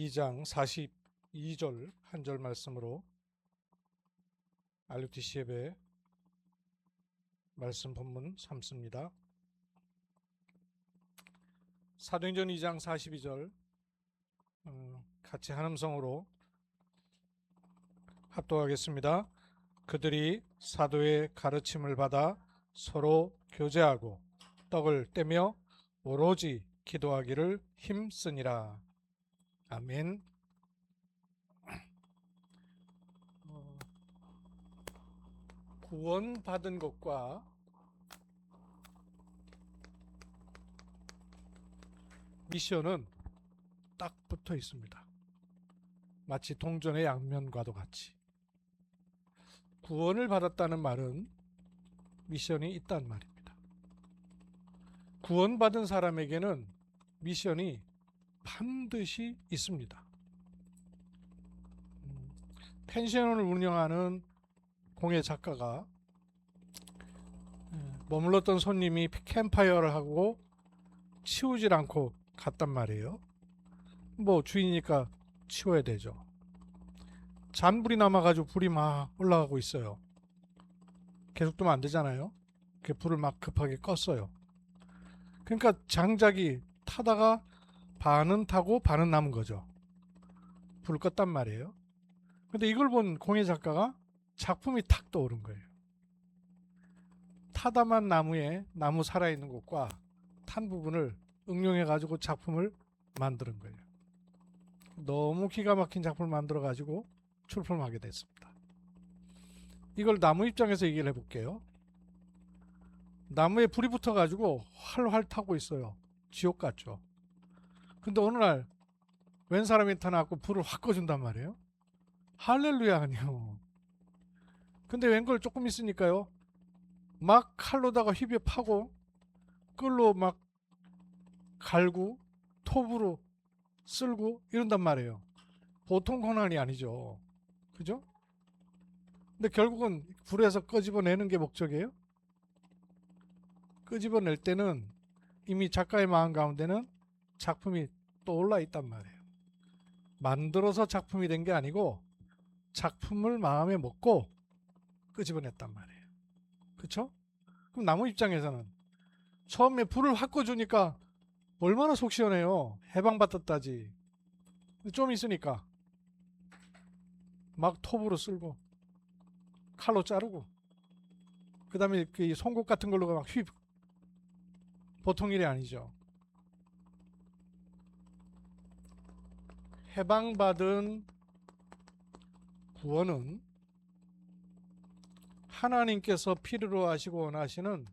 2장 42절 한 절 말씀으로 RUTC 예배 말씀 본문 삼습니다. 사도행전 2장 42절 같이 한 음성으로 합독하겠습니다. 그들이 사도의 가르침을 받아 서로 교제하고 떡을 떼며 오로지 기도하기를 힘쓰니라. 아멘. 구원받은 것과 미션은 딱 붙어 있습니다. 마치 동전의 양면과도 같이. 구원을 받았다는 말은 미션이 있단 말입니다. 구원받은 사람에게는 미션이 반드시 있습니다. 펜션을 운영하는 공예 작가가 머물렀던 손님이 캠파이어를 하고 치우질 않고 갔단 말이에요. 뭐 주인이니까 치워야 되죠. 잔불이 남아가지고 불이 막 올라가고 있어요. 계속 두면 안 되잖아요. 그 불을 막 급하게 껐어요. 그러니까 장작이 타다가 반은 타고 반은 남은 거죠. 불을 껐단 말이에요. 근데 이걸 본 공예 작가가 작품이 탁 떠오른 거예요. 타다만 나무에 나무 살아있는 곳과 탄 부분을 응용해가지고 작품을 만드는 거예요. 너무 기가 막힌 작품을 만들어가지고 출품하게 됐습니다. 이걸 나무 입장에서 얘기를 해볼게요. 나무에 불이 붙어가지고 활활 타고 있어요. 지옥 같죠. 근데 어느 날 웬 사람이 나타나고 불을 확 꺼준단 말이에요. 할렐루야 아니요. 근데 웬걸 조금 있으니까요. 막 칼로다가 휘벼 파고 끌로 막 갈고 톱으로 쓸고 이런단 말이에요. 보통 고난이 아니죠. 그죠? 근데 결국은 불에서 끄집어내는 게 목적이에요. 끄집어낼 때는 이미 작가의 마음 가운데는 작품이 떠올라 있단 말이에요. 만들어서 작품이 된 게 아니고 작품을 마음에 먹고 끄집어냈단 말이에요. 그렇죠? 그럼 나무 입장에서는 처음에 불을 확 꺼주니까 얼마나 속 시원해요. 해방받았다지. 좀 있으니까 막 톱으로 쓸고 칼로 자르고 그 다음에 그 송곳 같은 걸로 막 보통 일이 아니죠. 해방받은 구원은 하나님께서 필요로 하시고 원하시는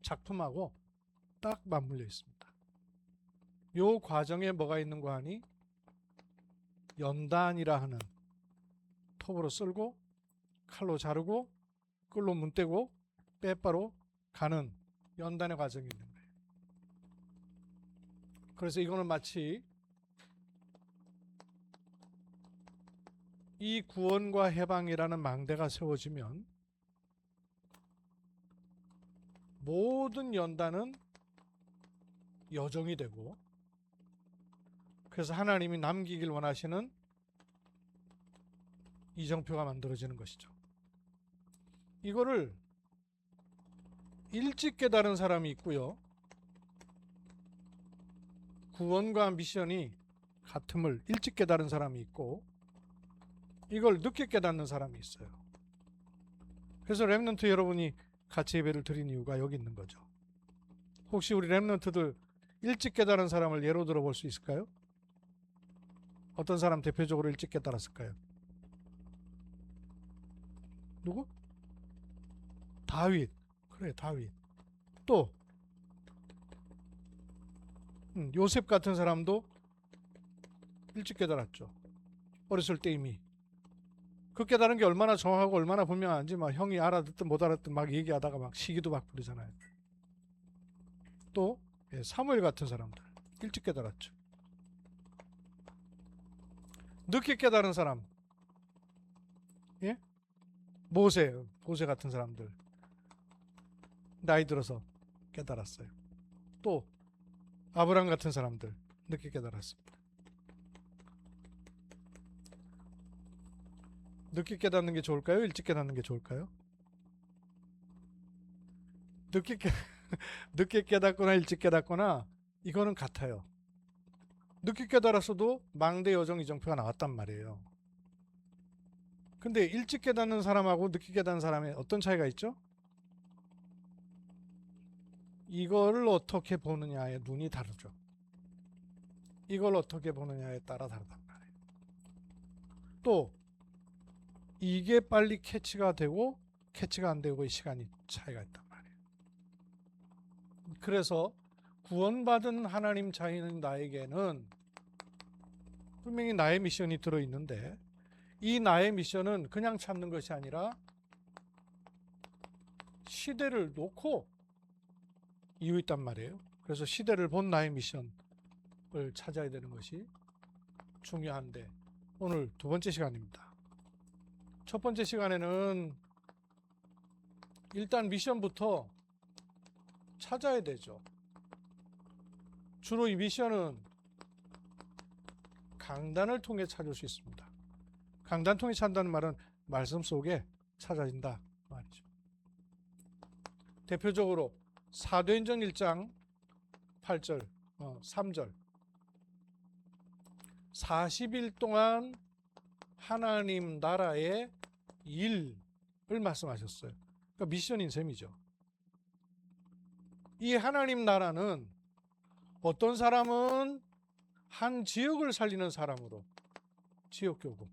작품하고 딱 맞물려 있습니다. 요 과정에 뭐가 있는가 하니 연단이라 하는 톱으로 쓸고 칼로 자르고 끌로 문떼고 빼바로 가는 연단의 과정이 있는 거예요. 그래서 이거는 마치 이 구원과 해방이라는 망대가 세워지면 모든 연단은 여정이 되고 그래서 하나님이 남기길 원하시는 이정표가 만들어지는 것이죠. 이거를 일찍 깨달은 사람이 있고요. 구원과 미션이 같음을 일찍 깨달은 사람이 있고 이걸 늦게 깨닫는 사람이 있어요. 그래서 렘넌트 여러분이 같이 예배를 드린 이유가 여기 있는 거죠. 혹시 우리 렘넌트들 일찍 깨달은 사람을 예로 들어볼 수 있을까요? 어떤 사람 대표적으로 일찍 깨달았을까요? 누구? 다윗. 그래, 다윗. 또 요셉 같은 사람도 일찍 깨달았죠. 어렸을 때 이미. 그 깨달은 게 얼마나 정확하고 얼마나 분명한지 막 형이 알아듣든 못 알아듣든 막 얘기하다가 막 시기도 막 부르잖아요. 또 사무엘 같은 사람들 일찍 깨달았죠. 늦게 깨달은 사람 모세 같은 사람들 나이 들어서 깨달았어요. 또 아브라함 같은 사람들 늦게 깨달았습니다. 늦게 깨닫는 게 좋을까요? 일찍 깨닫는 게 좋을까요? 늦게 깨 늦게 깨닫거나 일찍 깨닫거나 이거는 같아요. 늦게 깨달았어도 망대 여정 이정표가 나왔단 말이에요. 근데 일찍 깨닫는 사람하고 늦게 깨닫는 사람에 어떤 차이가 있죠? 이거를 어떻게 보느냐에 눈이 다르죠. 이걸 어떻게 보느냐에 따라 다르단 말이에요. 또 이게 빨리 캐치가 되고 캐치가 안 되고의 시간이 차이가 있단 말이에요. 그래서 구원받은 하나님 자녀인 나에게는 분명히 나의 미션이 들어있는데 이 나의 미션은 그냥 참는 것이 아니라 시대를 놓고 이유 있단 말이에요. 그래서 시대를 본 나의 미션을 찾아야 되는 것이 중요한데 오늘 두 번째 시간입니다. 첫 번째 시간에는 일단 미션부터 찾아야 되죠. 주로 이 미션은 강단을 통해 찾을 수 있습니다. 강단 통해 찾는다는 말은 말씀 속에 찾아진다 말이죠. 대표적으로 사도행전 1장 8절 3절 40일 동안 하나님 나라의 일을 말씀하셨어요. 그러니까 미션인 셈이죠. 이 하나님 나라는 어떤 사람은 한 지역을 살리는 사람으로 지역교구,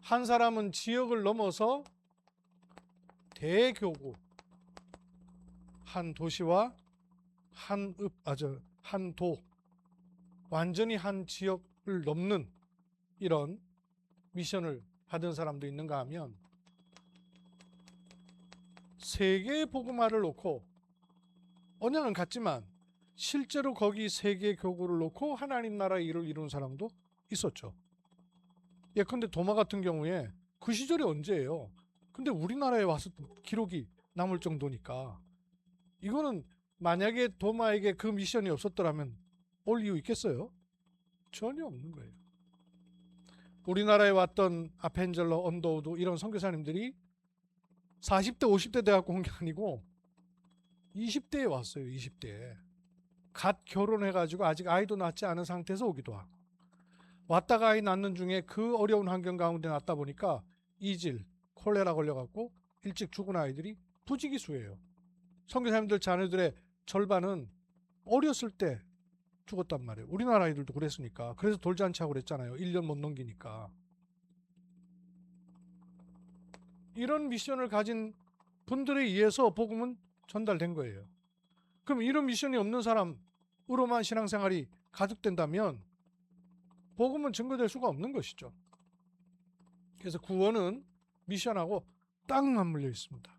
한 사람은 지역을 넘어서 대교구, 한 도시와 한 도, 완전히 한 지역을 넘는 이런 미션을 받은 사람도 있는가 하면 세계의 복음화를 놓고 언약은 같지만 실제로 거기 세계 교구를 놓고 하나님 나라 일을 이룬 사람도 있었죠. 예컨대 도마 같은 경우에 그 시절이 언제예요? 근데 우리나라에 와서 기록이 남을 정도니까 이거는 만약에 도마에게 그 미션이 없었더라면 올 이유 있겠어요? 전혀 없는 거예요. 우리나라에 왔던 아펜젤러, 언더우드 이런 선교사님들이 40대, 50대 돼갖고 온 게 아니고 20대에 왔어요. 20대에. 갓 결혼해가지고 아직 아이도 낳지 않은 상태에서 오기도 하고 왔다가 아이 낳는 중에 그 어려운 환경 가운데 낳다 보니까 이질, 콜레라 걸려갖고 일찍 죽은 아이들이 부지기수예요. 선교사님들 자녀들의 절반은 어렸을 때 죽었단 말이에요. 우리나라 아이들도 그랬으니까. 그래서 돌잔치하고 그랬잖아요. 1년 못 넘기니까. 이런 미션을 가진 분들에 의해서 복음은 전달된 거예요. 그럼 이런 미션이 없는 사람으로만 신앙생활이 가득된다면 복음은 증거될 수가 없는 것이죠. 그래서 구원은 미션하고 딱 맞물려 있습니다.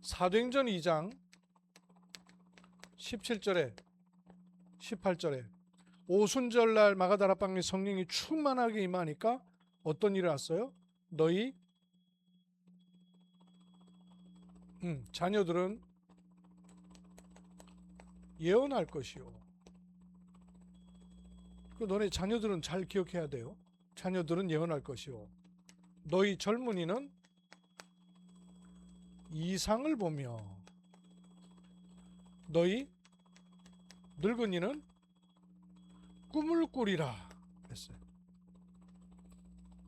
사도행전 2장 17절에 18절에 오순절날 마가다락방에 성령이 충만하게 임하니까 어떤 일을 했어요? 너희 자녀들은 예언할 것이요. 그 너네 자녀들은 잘 기억해야 돼요. 자녀들은 예언할 것이요. 너희 젊은이는 이상을 보며 너희 늙은이는 꿈을 꾸리라 했어요.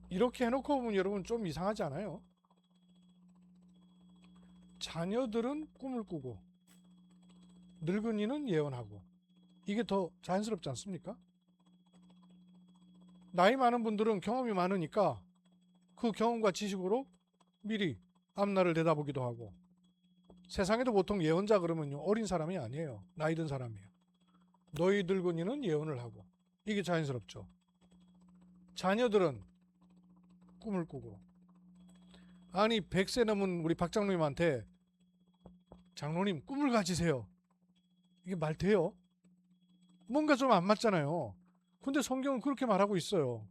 이렇게 해놓고 보면 여러분 좀 이상하지 않아요? 자녀들은 꿈을 꾸고 늙은이는 예언하고 이게 더 자연스럽지 않습니까? 나이 많은 분들은 경험이 많으니까 그 경험과 지식으로 미리 앞날을 내다보기도 하고 세상에도 보통 예언자 그러면요 어린 사람이 아니에요. 나이 든 사람이에요. 너희 늙은이는 예언을 하고 이게 자연스럽죠. 자녀들은 꿈을 꾸고 아니 100세 넘은 우리 박 장로님한테 장로님 꿈을 가지세요. 이게 말 돼요? 뭔가 좀 안 맞잖아요. 근데 성경은 그렇게 말하고 있어요.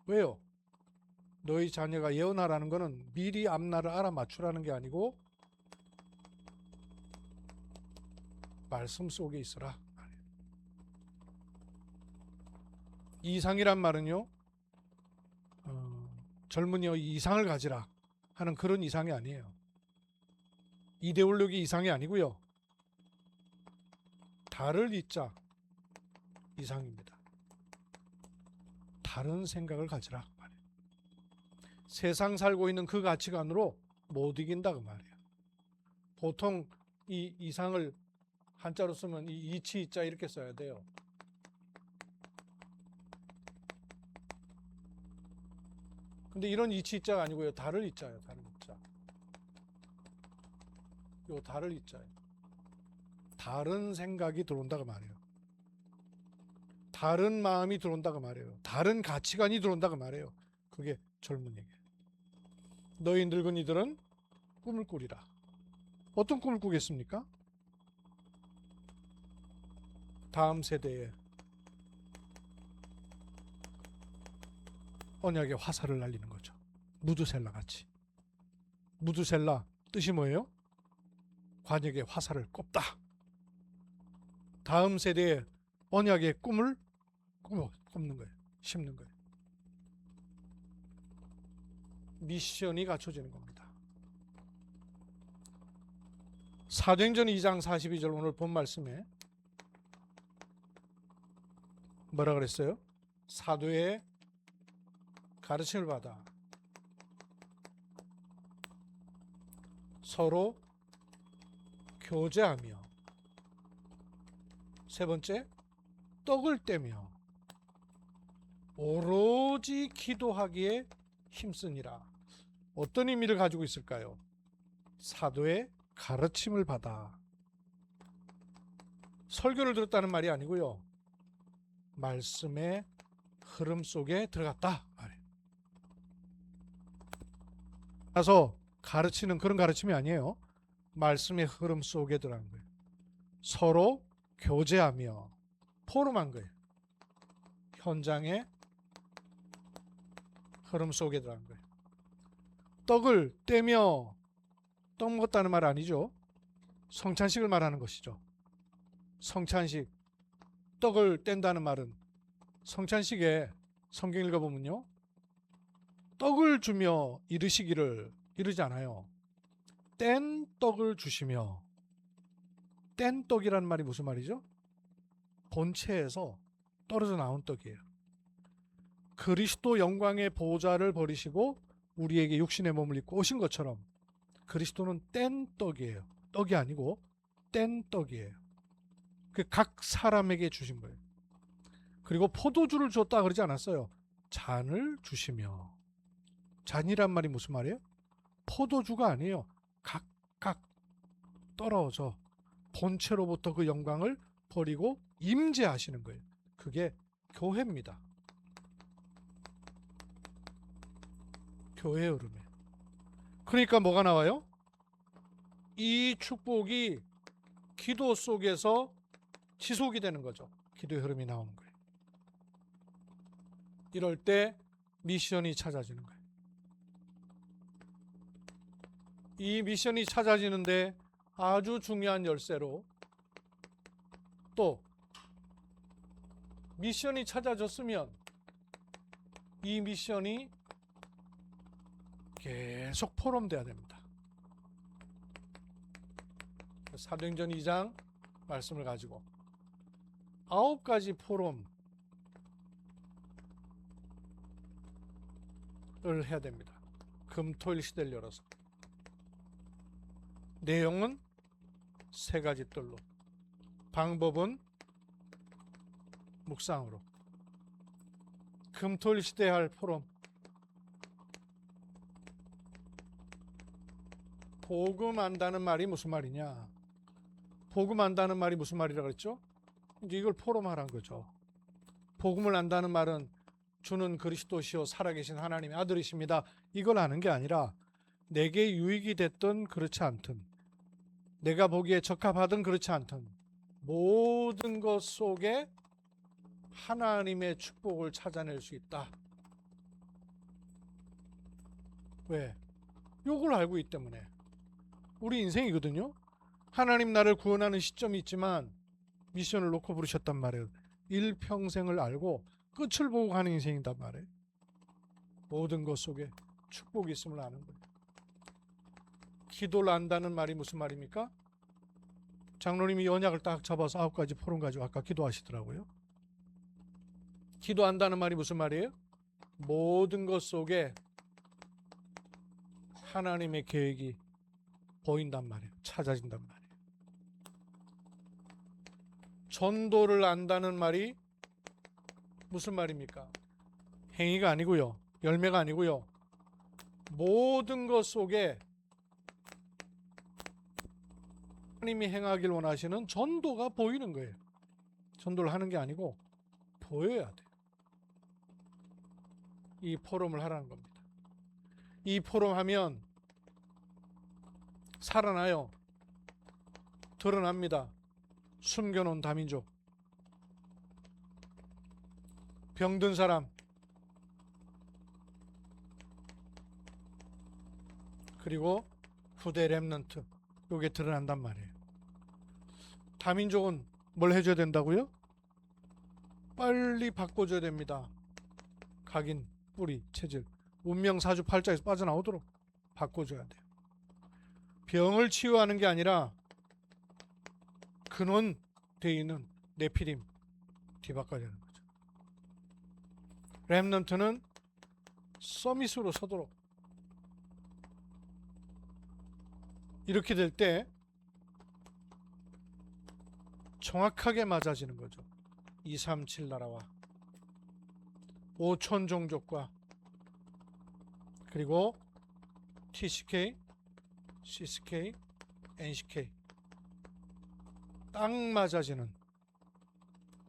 왜요? 너희 자녀가 예언하라는 것은 미리 앞날을 알아맞추라는 게 아니고 말씀 속에 있어라. 이상이란 말은요 젊은이여 이상을 가지라 하는 그런 이상이 아니에요. 이데올로기 이상이 아니고요. 다를 이자 이상입니다. 다른 생각을 가지라 그 말이에요. 세상 살고 있는 그 가치관으로 못 이긴다 그 말이에요. 보통 이 이상을 한자로 쓰면 이 이치 이자 이렇게 써야 돼요. 근데 이런 이치 이자가 아니고요. 다를 이자예요. 다를 이자. 요 다를 이자예요. 다른 생각이 들어온다고 말이에요. 다른 마음이 들어온다고 말이에요. 다른 가치관이 들어온다고 말이에요. 그게 젊은이에게. 너희 늙은이들은 꿈을 꾸리라. 어떤 꿈을 꾸겠습니까? 다음 세대에 언약의 화살을 날리는 거죠. 무드셀라 같이. 무드셀라 뜻이 뭐예요? 관역의 화살을 꼽다. 다음 세대에 언약의 꿈을 꼽는 거예요. 심는 거예요. 미션이 갖춰지는 겁니다. 사도행전 2장 42절 오늘 본 말씀에 뭐라 그랬어요? 사도의 가르침을 받아 서로 교제하며 세 번째 떡을 떼며 오로지 기도하기에 힘쓰니라. 어떤 의미를 가지고 있을까요? 사도의 가르침을 받아. 설교를 들었다는 말이 아니고요. 말씀의 흐름 속에 들어갔다 말이에요. 그래서 가르치는 그런 가르침이 아니에요. 말씀의 흐름 속에 들어간 거예요. 서로 교제하며 포럼한 거예요. 현장의 흐름 속에 들어간 거예요. 떡을 떼며 떡 먹었다는 말 아니죠. 성찬식을 말하는 것이죠. 성찬식. 떡을 뗀다는 말은 성찬식에 성경 읽어보면요. 떡을 주며 이르시기를 이르지 않아요. 뗀 떡을 주시며. 뗀 떡이라는 말이 무슨 말이죠? 본체에서 떨어져 나온 떡이에요. 그리스도 영광의 보좌를 버리시고 우리에게 육신의 몸을 입고 오신 것처럼 그리스도는 뗀 떡이에요. 떡이 아니고 뗀 떡이에요. 그 각 사람에게 주신 거예요. 그리고 포도주를 줬다 그러지 않았어요. 잔을 주시며. 잔이란 말이 무슨 말이에요? 포도주가 아니에요. 각각 떨어져 본체로부터 그 영광을 버리고 임재하시는 거예요. 그게 교회입니다. 교회의 흐름이에요. 그러니까 뭐가 나와요? 이 축복이 기도 속에서 지속이 되는 거죠. 기도의 흐름이 나오는 거예요. 이럴 때 미션이 찾아지는 거예요. 이 미션이 찾아지는데 아주 중요한 열쇠로 또 미션이 찾아졌으면 이 미션이 계속 포럼돼야 됩니다. 사도행전 2장 말씀을 가지고 9가지 포럼을 해야 됩니다. 금, 토, 일 시대를 열어서. 내용은 3가지 뜰로. 방법은 묵상으로. 금, 토, 일 시대에 할 포럼. 복음 안다는 말이 무슨 말이냐? 복음 안다는 말이 무슨 말이라고 그랬죠? 이제 이걸 포럼하라는 거죠. 복음을 안다는 말은 주는 그리스도시요 살아계신 하나님의 아들이십니다. 이걸 아는 게 아니라 내게 유익이 됐든 그렇지 않든 내가 보기에 적합하든 그렇지 않든 모든 것 속에 하나님의 축복을 찾아낼 수 있다. 왜? 요걸 알고 있기 때문에. 우리 인생이거든요. 하나님 나를 구원하는 시점이 있지만 미션을 놓고 부르셨단 말이에요. 일평생을 알고 끝을 보고 가는 인생이단 말이에요. 모든 것 속에 축복이 있음을 아는 거예요. 기도를 안다는 말이 무슨 말입니까? 장로님이 언약을 딱 잡아서 9가지 포럼 가지고 아까 기도하시더라고요. 기도한다는 말이 무슨 말이에요? 모든 것 속에 하나님의 계획이 보인단 말이에요. 찾아진단 말이에요. 전도를 안다는 말이 무슨 말입니까? 행위가 아니고요. 열매가 아니고요. 모든 것 속에 하나님이 행하길 원하시는 전도가 보이는 거예요. 전도를 하는 게 아니고 보여야 돼요. 이 포럼을 하라는 겁니다. 이 포럼 하면 살아나요. 드러납니다. 숨겨놓은 다민족, 병든 사람, 그리고 후대 렘넌트, 이게 드러난단 말이에요. 다민족은 뭘 해줘야 된다고요? 빨리 바꿔줘야 됩니다. 각인, 뿌리, 체질, 운명 사주 팔자에서 빠져나오도록 바꿔줘야 돼요. 병을 치유하는 게 아니라 근원되어 있는 네피림 뒤바꿔야 되는 거죠. 렘넌트는 서밋으로 서도록. 이렇게 될 때 정확하게 맞아지는 거죠. 237 나라와 5천 종족과 그리고 TCK, CCK, NCK 딱 맞아지는.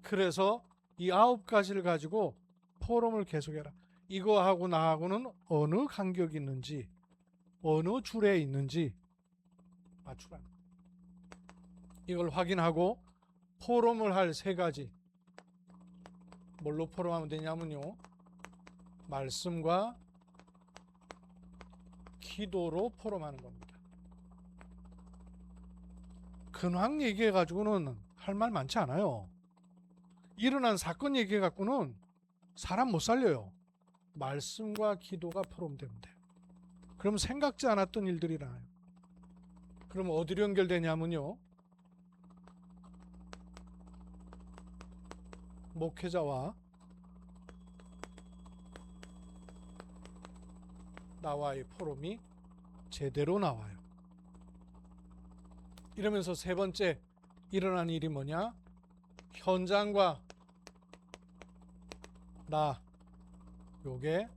그래서 이 9가지를 가지고 포럼을 계속해라. 이거하고 나하고는 어느 간격이 있는지, 어느 줄에 있는지 맞추라. 이걸 확인하고 포럼을 할 3가지. 뭘로 포럼하면 되냐면요, 말씀과 기도로 포럼하는 겁니다. 근황 얘기해가지고는 할 말 많지 않아요. 일어난 사건 얘기해갖고는 사람 못 살려요. 말씀과 기도가 포럼되면 돼요. 그럼 생각지 않았던 일들이 일어나요. 그럼 어디로 연결되냐면요, 목회자와 나와의 포럼이 제대로 나와요. 이러면서 3번째 일어난 일이 뭐냐? 현장과 나, 요게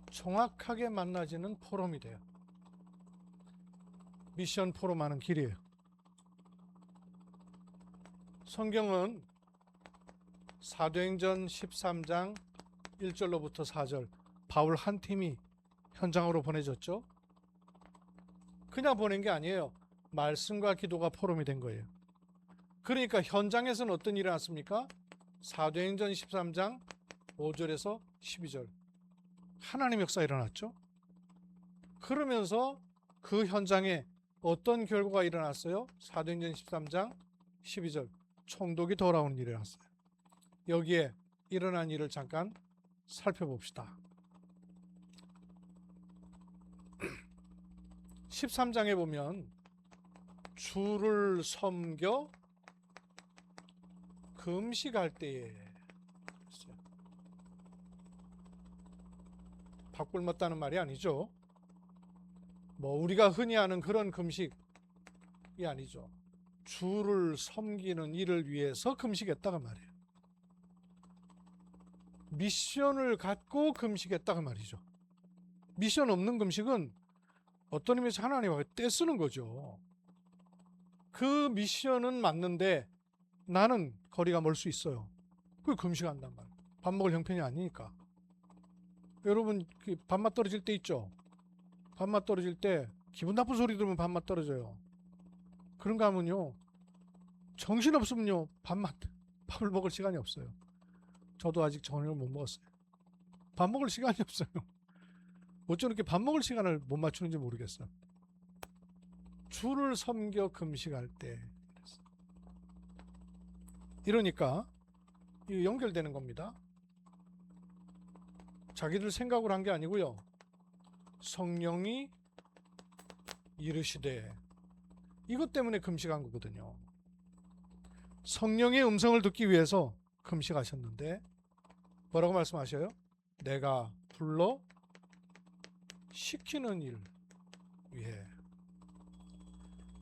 정확하게 만나지는 포럼이 돼요. 미션 포럼하는 길이에요. 성경은 사도행전 13장 1절로부터 4절 바울 한 팀이 현장으로 보내졌죠. 그냥 보낸 게 아니에요. 말씀과 기도가 포럼이 된 거예요. 그러니까 현장에서는 어떤 일이 났습니까? 사도행전 13장 5절에서 12절 하나님의 역사가 일어났죠. 그러면서 그 현장에 어떤 결과가 일어났어요? 사도행전 13장 12절 총독이 돌아오는 일이 일어났어요. 여기에 일어난 일을 잠깐 살펴봅시다. 13장에 보면 주를 섬겨 금식할 때에 밥 굶었다는 말이 아니죠. 뭐 우리가 흔히 하는 그런 금식이 아니죠. 주를 섬기는 일을 위해서 금식했다가 말이에요. 미션을 갖고 금식했다가 말이죠. 미션 없는 금식은 어떤 의미에서 하나님과 떼쓰는 거죠. 그 미션은 맞는데 나는 거리가 멀 수 있어요. 그걸 금식한단 말이에요. 밥 먹을 형편이 아니니까. 여러분 밥맛 떨어질 때 있죠. 밥맛 떨어질 때 기분 나쁜 소리 들으면 밥맛 떨어져요. 그런가 하면요, 정신없으면요 밥을 먹을 시간이 없어요. 저도 아직 저녁을 못 먹었어요. 밥 먹을 시간이 없어요. 어쩜 이렇게 밥 먹을 시간을 못 맞추는지 모르겠어요. 주를 섬겨 금식할 때 이러니까 연결되는 겁니다. 자기들 생각으로 한 게 아니고요. 성령이 이르시되, 이것 때문에 금식한 거거든요. 성령의 음성을 듣기 위해서 금식하셨는데 뭐라고 말씀하셔요? 내가 불러 시키는 일 위해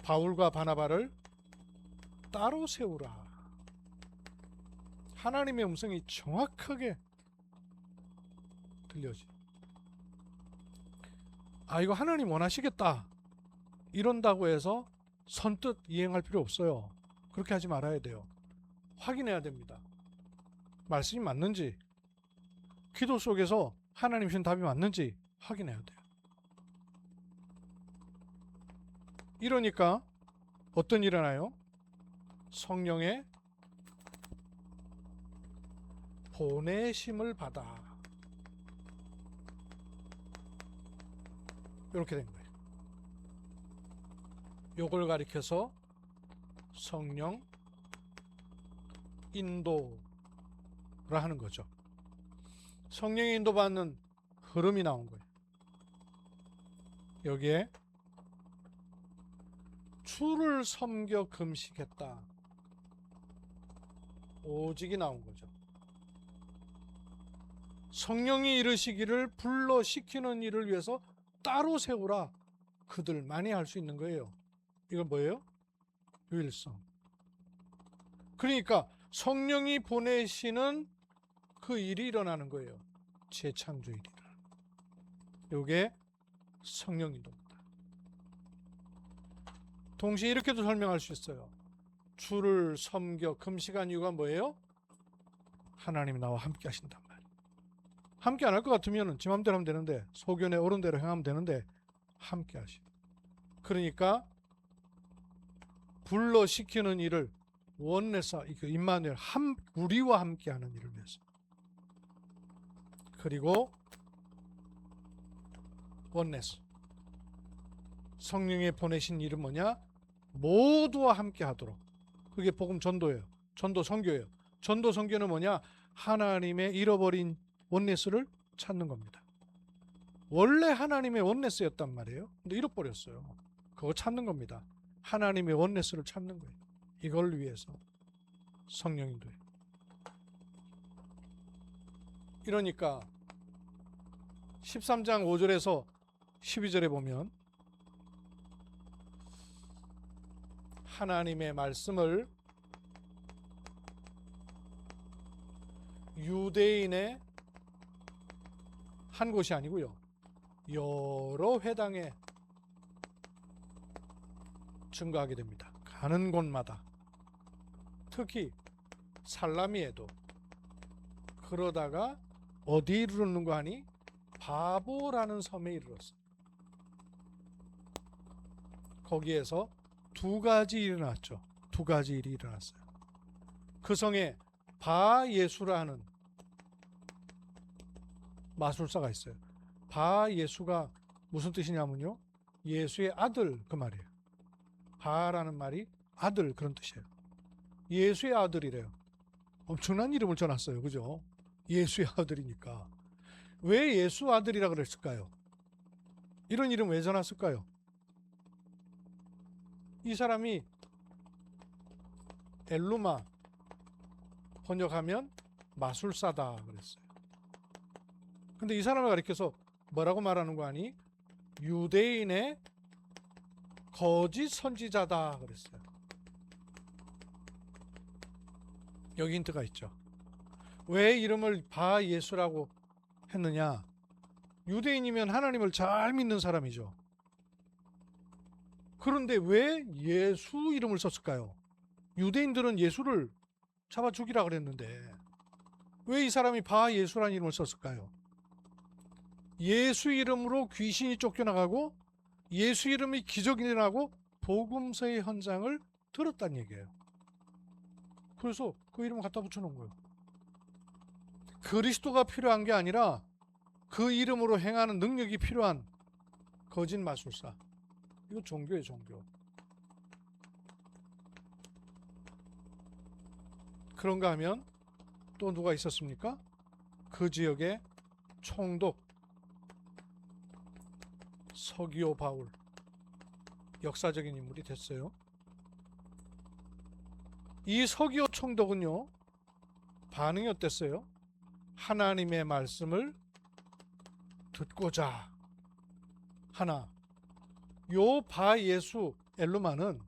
바울과 바나바를 따로 세우라. 하나님의 음성이 정확하게 들려지. 아, 이거 하나님 원하시겠다 이런다고 해서 선뜻 이행할 필요 없어요. 그렇게 하지 말아야 돼요. 확인해야 됩니다. 말씀이 맞는지, 기도 속에서 하나님 주신 답이 맞는지 확인해야 돼요. 이러니까 어떤 일이 일어나요? 성령의 보내심을 받아. 이렇게 된 거예요. 요걸 가리켜서 성령 인도라 하는 거죠. 성령의 인도받는 흐름이 나온 거예요. 여기에 주를 섬겨 금식했다. 오직이 나온 거죠. 성령이 이르시기를 불러 시키는 일을 위해서 따로 세우라. 그들만이 할 수 있는 거예요. 이건 뭐예요? 유일성. 그러니까 성령이 보내시는 그 일이 일어나는 거예요. 재창조 일이. 이게 성령인도입니다. 동시에 이렇게도 설명할 수 있어요. 주를 섬겨 금식한 이유가 뭐예요? 하나님이 나와 함께 하신단 말이에요. 함께 안 할 것 같으면 지 맘대로 하면 되는데, 소견에 옳은 대로 행하면 되는데 함께 하시. 그러니까 불러 시키는 일을 원내사, 임마누엘, 우리와 함께 하는 일을 위해서. 그리고 원내스, 성령이 보내신 일은 뭐냐? 모두와 함께 하도록. 그게 복음 전도예요. 전도 선교예요. 전도 선교는 뭐냐? 하나님의 잃어버린 원내스를 찾는 겁니다. 원래 하나님의 원내스였단 말이에요. 근데 잃어버렸어요. 그거 찾는 겁니다. 하나님의 원내스를 찾는 거예요. 이걸 위해서 성령인도예요. 이러니까 13장 5절에서 12절에 보면 하나님의 말씀을 유대인의 한 곳이 아니고요, 여러 회당에 증거하게 됩니다. 가는 곳마다. 특히 살라미에도. 그러다가 어디에 이르는가 하니 바보라는 섬에 이르렀어요. 거기에서 두 가지 일이 일어났죠. 두 가지 일이 일어났어요. 그 성에 바예수라 하는 마술사가 있어요. 바예수가 무슨 뜻이냐면요, 예수의 아들, 그 말이에요. 바라는 말이 아들, 그런 뜻이에요. 예수의 아들이래요. 엄청난 이름을 줘놨어요. 그죠? 예수의 아들이니까. 왜 예수 아들이라 그랬을까요? 이런 이름 왜 줘놨을까요? 이 사람이 엘루마 번역하면 마술사다 그랬어요. 근데 이 사람을 가리켜서 뭐라고 말하는 거 아니? 유대인의 거짓 선지자다 그랬어요. 여기 힌트가 있죠. 왜 이름을 바예수라고 했느냐? 유대인이면 하나님을 잘 믿는 사람이죠. 그런데 왜 예수 이름을 썼을까요? 유대인들은 예수를 잡아 죽이라 그랬는데 왜 이 사람이 바예수라는 이름을 썼을까요? 예수 이름으로 귀신이 쫓겨나가고 예수 이름이 기적이 일어나고 복음서의 현장을 들었다는 얘기예요. 그래서 그 이름을 갖다 붙여놓은 거예요. 그리스도가 필요한 게 아니라 그 이름으로 행하는 능력이 필요한 거짓 마술사. 이거 종교예요, 종교. 그런가 하면 또 누가 있었습니까? 그 지역에 총독 서기오 바울, 역사적인 인물이 됐어요. 이 서기오 총독은요, 반응이 어땠어요? 하나님의 말씀을 듣고자 하나, 요 바 예수 엘루마는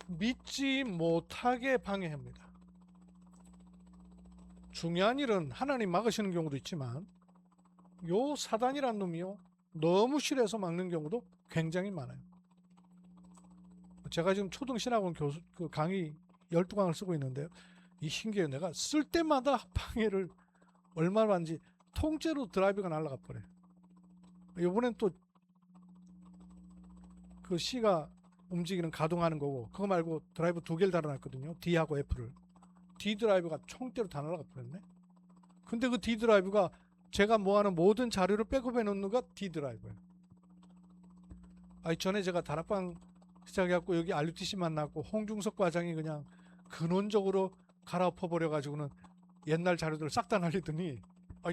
믿지 못하게 방해합니다. 중요한 일은 하나님 막으시는 경우도 있지만 요 사단이란 놈이요, 너무 싫어서 막는 경우도 굉장히 많아요. 제가 지금 초등신학원 교수 그 강의 12강을 쓰고 있는데요, 이 신기해요. 내가 쓸 때마다 방해를 얼마나 하는지 통째로 드라이브가 날아가 버려요. 이번엔 또 그 C가 움직이는 가동하는 거고, 그거 말고 드라이브 2개를 달아놨거든요. D하고 F를. D 드라이브가 총대로 다 날아가 버렸네. 근데 그 D 드라이브가 제가 모아놓은 모든 자료를 백업해 놓는 거 D 드라이브예요. 전에 제가 다락방 시작해갖고 여기 RUTC 만났고 홍중석 과장이 그냥 근원적으로 갈아엎어 버려가지고는 옛날 자료들을 싹 다 날리더니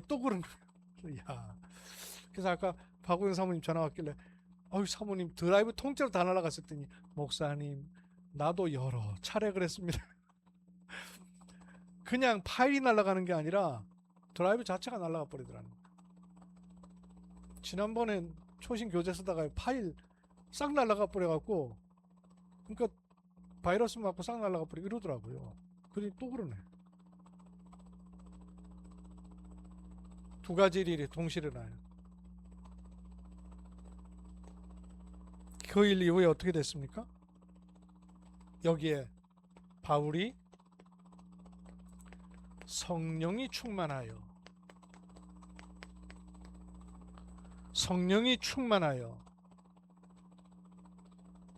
또 그런 거예요. 야. 그래서 아까 박우영 사모님 전화 왔길래 사모님 드라이브 통째로 다 날아갔을 때니, 목사님 나도 여러 차례 그랬습니다. 그냥 파일이 날아가는 게 아니라 드라이브 자체가 날아가 버리더라는 거예요. 지난번엔 초신 교재 쓰다가 파일 싹 날아가 버려갖고, 그러니까 바이러스 맞고 싹 날아가 버리고 이러더라고요. 그러니 또 그러네. 두 가지 일이 동시에 일어나요. 그 일 이후에 어떻게 됐습니까? 여기에 바울이 성령이 충만하여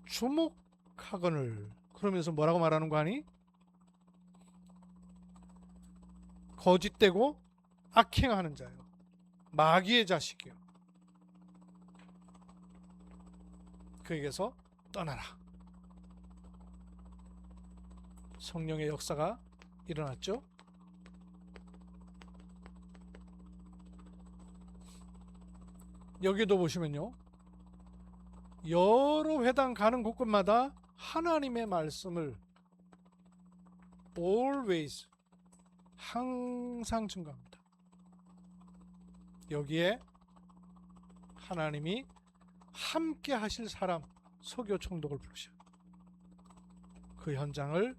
주목하거늘, 그러면서 뭐라고 말하는 거 아니? 거짓되고 악행하는 자요, 마귀의 자식이요, 그에게서 떠나라. 성령의 역사가 일어났죠. 여기도 보시면요, 여러 회당 가는 곳곳마다 하나님의 말씀을 always, 항상 증거합니다. 여기에 하나님이 함께 하실 사람, 서기오 총독을 부르셔 그 현장을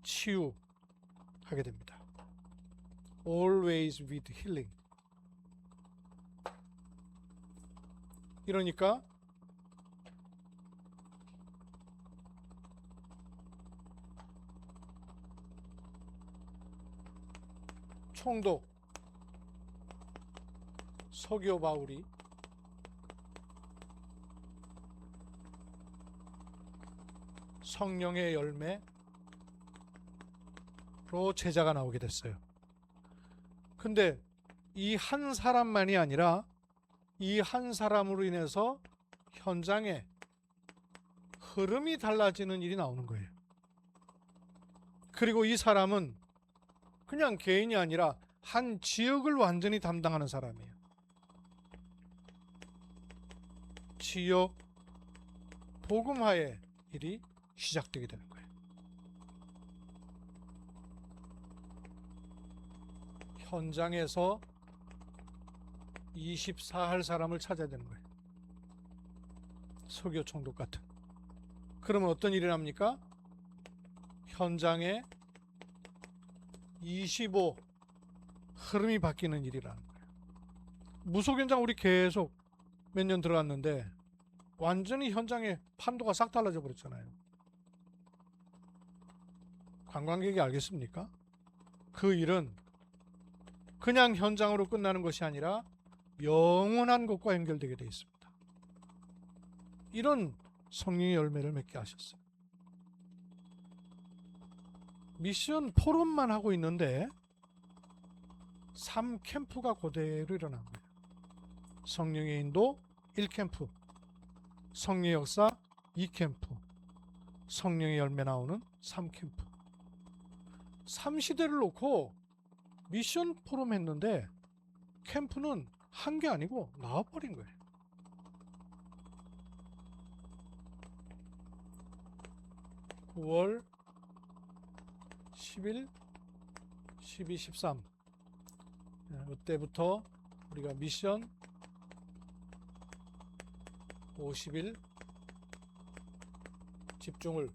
치유하게 됩니다. Always with healing. 이러니까 총독 서기오 바울이 성령의 열매로 제자가 나오게 됐어요. 근데 이 한 사람만이 아니라 이 한 사람으로 인해서 현장에 흐름이 달라지는 일이 나오는 거예요. 그리고 이 사람은 그냥 개인이 아니라 한 지역을 완전히 담당하는 사람이에요. 지역 복음화의 일이 시작되게 되는 거예요. 현장에서 24할 사람을 찾아야 되는 거예요. 서기오 총독 같은. 그러면 어떤 일이 납니까? 현장에 25 흐름이 바뀌는 일이라는 거예요. 무속 현장 우리 계속 몇 년 들어갔는데 완전히 현장의 판도가 싹 달라져 버렸잖아요. 관광객이 알겠습니까? 그 일은 그냥 현장으로 끝나는 것이 아니라 영원한 것과 연결되게 되어 있습니다. 이런 성령의 열매를 맺게 하셨어요. 미션 포럼만 하고 있는데 3캠프가 그대로 일어난 거예요. 성령의 인도 1캠프, 성령의 역사 2캠프, 성령의 열매 나오는 3캠프. 3시대를 놓고 미션 포럼 했는데 캠프는 한 게 아니고 나와버린 거예요. (9월 10일) 12, 13 이때부터 우리가 미션 50일 집중을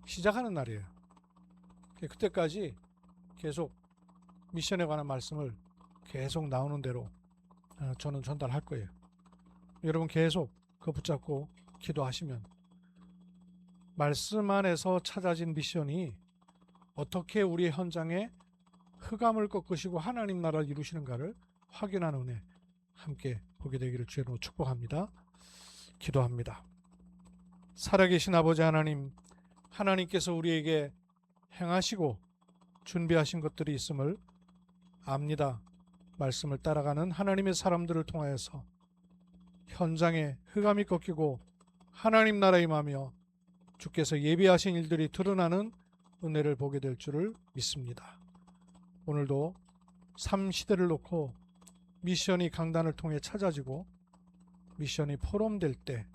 시작하는 날이에요. 그때까지 계속 미션에 관한 말씀을 계속 나오는 대로 저는 전달할 거예요. 여러분 계속 그거 붙잡고 기도하시면 말씀 안에서 찾아진 미션이 어떻게 우리 현장에 흑암을 꺾으시고 하나님 나라를 이루시는가를 확인하는 은혜 함께 보게 되기를 주로 축복합니다. 기도합니다. 살아계신 아버지 하나님, 하나님께서 우리에게 행하시고 준비하신 것들이 있음을 압니다. 말씀을 따라가는 하나님의 사람들을 통하여서 현장에 흑암이 꺾이고 하나님 나라 임하며 주께서 예비하신 일들이 드러나는 은혜를 보게 될 줄을 믿습니다. 오늘도 삶 시대를 놓고 미션이 강단을 통해 찾아지고 미션이 포럼될 때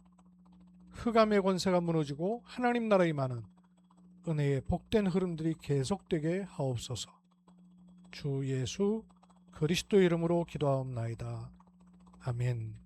흑암의 권세가 무너지고 하나님 나라 임하는 은혜의 복된 흐름들이 계속되게 하옵소서. 주 예수 그리스도 이름으로 기도하옵나이다. 아멘.